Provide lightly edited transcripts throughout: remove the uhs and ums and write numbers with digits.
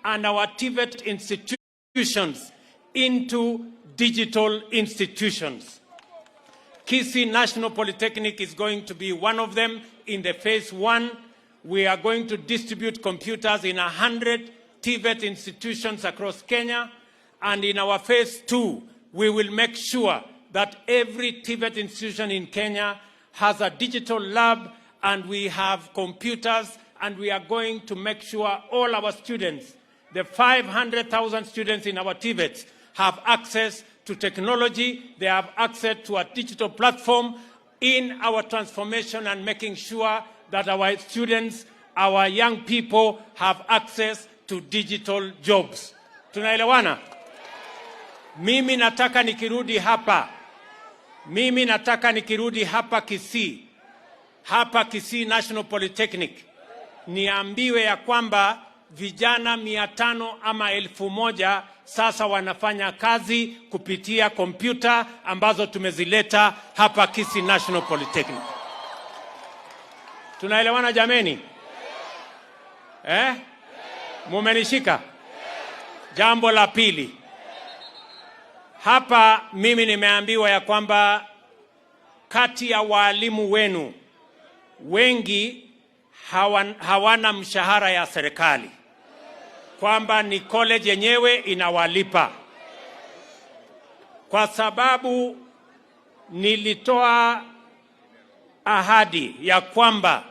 and our TVET institutions into digital institutions. Kisii National Polytechnic is going to be one of them. In the phase 1, we are going to distribute computers in 100 TVET institutions across Kenya. And in our phase 2, we will make sure that every TVET institution in Kenya has a digital lab, and we have computers, and we are going to make sure all our students, the 500,000 students in our TVETs, have access to technology. They have access to a digital platform in our transformation and making sure that our students, our young people have access to digital jobs. Tunaelewana? Mimi nataka nikirudi hapa Kisii National Polytechnic, niambiwe ya kwamba vijana 500 ama 1000 sasa wanafanya kazi kupitia kompyuta ambazo tumezileta hapa Kisii National Polytechnic. Tunaelewana jameni? Mumenishika? Jambo la pili. Hapa mimi nimeambiwa ya kwamba kati ya walimu wenu wengi hawana mshahara ya serikali, kwamba ni college yenyewe inawalipa. Kwa sababu nilitoa ahadi ya kwamba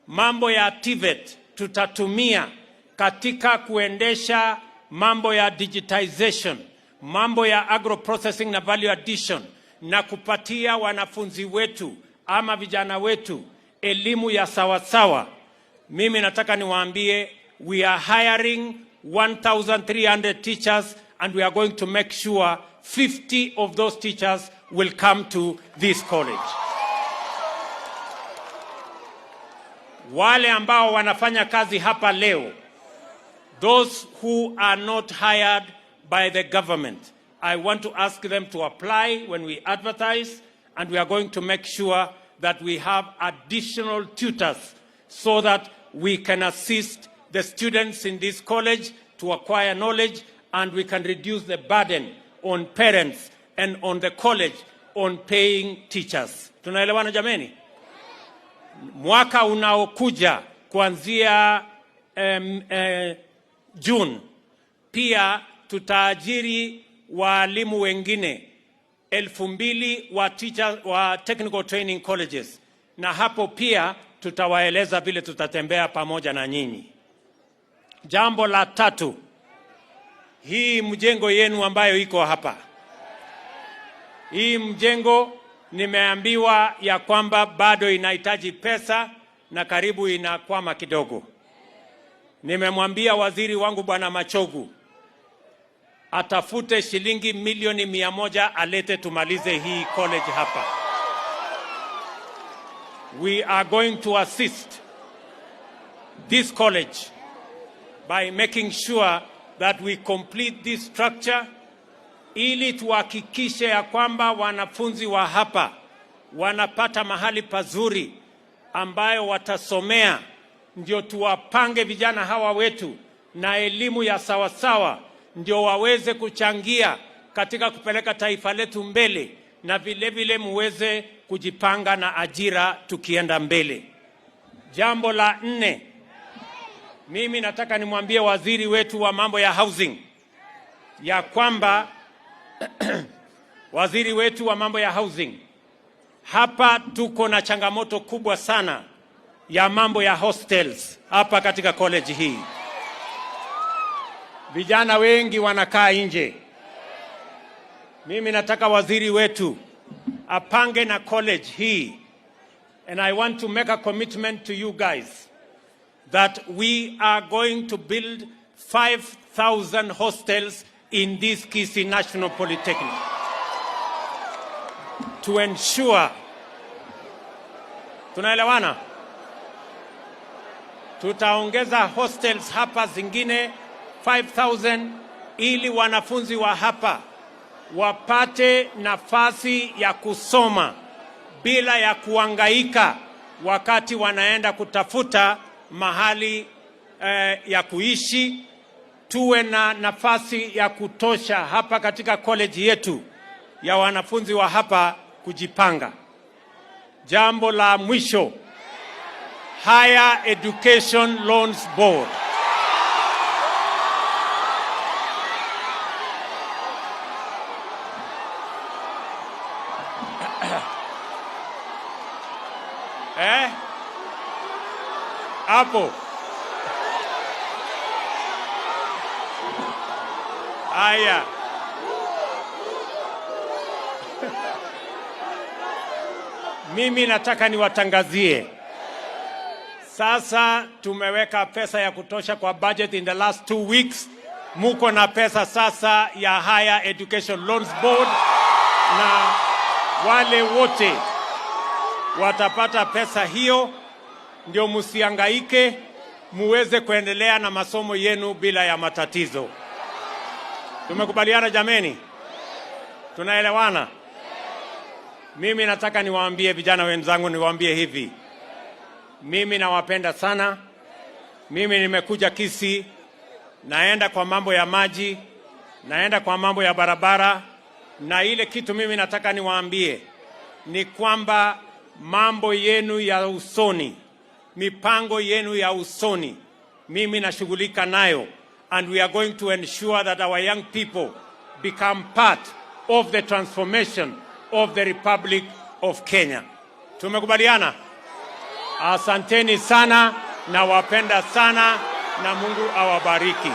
mambo ya TVET tutatumia katika kuendesha mambo ya digitization, mambo ya agro-processing na value addition, na kupatia wanafunzi wetu ama vijana wetu elimu ya sawasawa. Mimi nataka niwaambie, we are hiring 1,300 teachers, and we are going to make sure 50 of those teachers will come to this college. Wale ambao wanafanya kazi hapa leo, those who are not hired by the government, I want to ask them to apply when we advertise, and we are going to make sure that we have additional tutors so that we can assist the students in this college to acquire knowledge, and we can reduce the burden on parents and on the college on paying teachers. Tunaelewana jameni? Mwaka unaokuja kuanzia June, pia tutaajiri walimu wengine 2,000 wa technical training colleges, na hapo pia tutawaeleza vile tutatembea pamoja na nyinyi. Jambo la tatu, hii mjengo yenu ambayo iko hapa, hii mjengo nimeambiwa ya kwamba bado inahitaji pesa na karibu inakwama kidogo. Nimemwambia waziri wangu Bwana Machogu atafute shilingi milioni 100 alete tumalize hii college hapa. We are going to assist this college by making sure that we complete this structure, ili tuhakikishe ya kwamba wanafunzi wa hapa wanapata mahali pazuri ambayo watasomea, ndio tuwapange vijana hawa wetu na elimu ya sawasawa, ndio waweze kuchangia katika kupeleka taifa letu mbele, na vile vile muweze kujipanga na ajira tukienda mbele. Jambo la 4, mimi nataka nimwambie waziri wetu wa mambo ya housing ya kwamba waziri wetu wa mambo ya housing, hapa tuko na changamoto kubwa sana ya mambo ya hostels hapa katika college hii. Vijana wengi wanakaa nje. Mimi nataka waziri wetu apange na college hii, and I want to make a commitment to you guys that we are going to build 5,000 hostels in this Kisii National Polytechnic to ensure, tunaelewana, tutaongeza hostels hapa zingine 5,000 ili wanafunzi wa hapa wapate nafasi ya kusoma bila ya kuhangaika wakati wanaenda kutafuta mahali ya kuishi tuwe na nafasi ya kutosha hapa katika college yetu ya wanafunzi wa hapa kujipanga. Jambo la mwisho, Higher Education Loans Board. Hapo. Aya. Mimi nataka niwatangazie. Sasa tumeweka pesa ya kutosha kwa budget in the last 2 weeks. Muko na pesa sasa ya Higher Education Loans Board, na wale wote watapata pesa hiyo, ndio musiangaike, muweze kuendelea na masomo yenu bila ya matatizo. Tumekubaliana jameni? Tunaelewana? Mimi nataka niwaambie vijana wenzangu, niwaambie hivi. Mimi nawapenda sana. Mimi nimekuja Kisii, naenda kwa mambo ya maji, naenda kwa mambo ya barabara, na ile kitu mimi nataka niwaambie ni kwamba mambo yenu ya usoni, mipango yenu ya usoni, mimi nashughulika nayo, and we are going to ensure that our young people become part of the transformation of the Republic of Kenya. Tumekubaliana? Asanteni sana, na wapenda sana, na Mungu awabariki.